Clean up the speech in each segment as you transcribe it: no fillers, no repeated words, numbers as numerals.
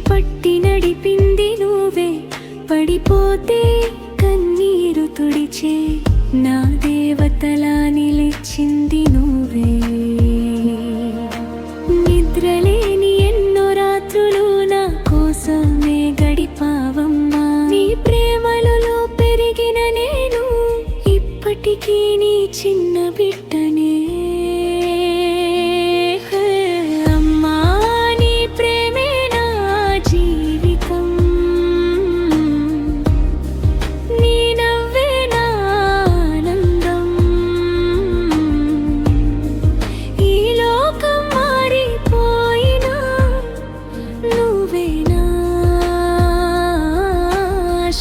పట్టి నడిపింది నువ్వే, పడిపోతే కన్నీరు తుడిచే నా దేవతలా నిలిచింది నువ్వే. నిద్రలేని ఎన్నో రాత్రులు నా కోసమే గడిపావమ్మా. నీ ప్రేమలలో పెరిగిన నేను ఇప్పటికీ నీ చిన్న బిడ్డనే.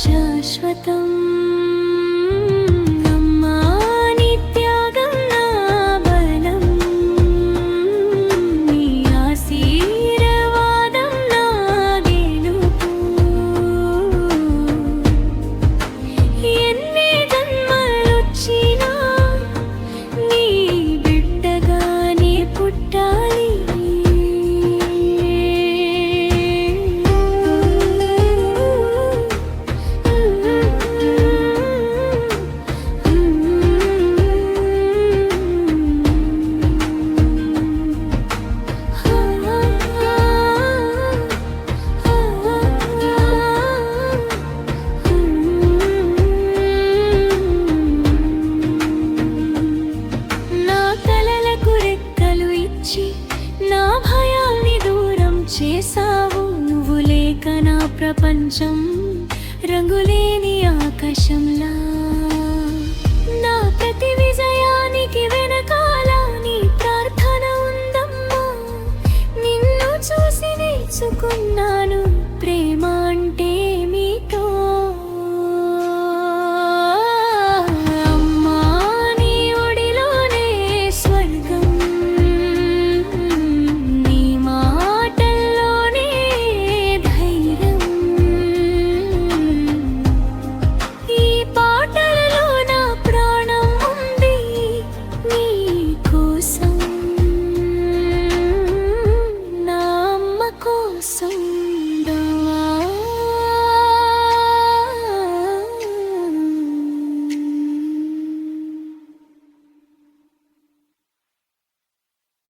శాశ్వతం అమ్మా, నీ త్యాగం నా బలం, నీ ఆశీర్వాదం నా గెలుపు. ఎన్ని జన్మలొచ్చినా నీ బిడ్డగానే పుట్టాలి. నా భయాల్ని దూరం చేసావు, నువ్వు లేక నా ప్రపంచం రంగులేని ఆకాశంలా. నా ప్రతి విజయానికి వెనకాల నీ ప్రార్థన ఉందమ్మా. నిన్ను చూసి నేర్చుకున్నాను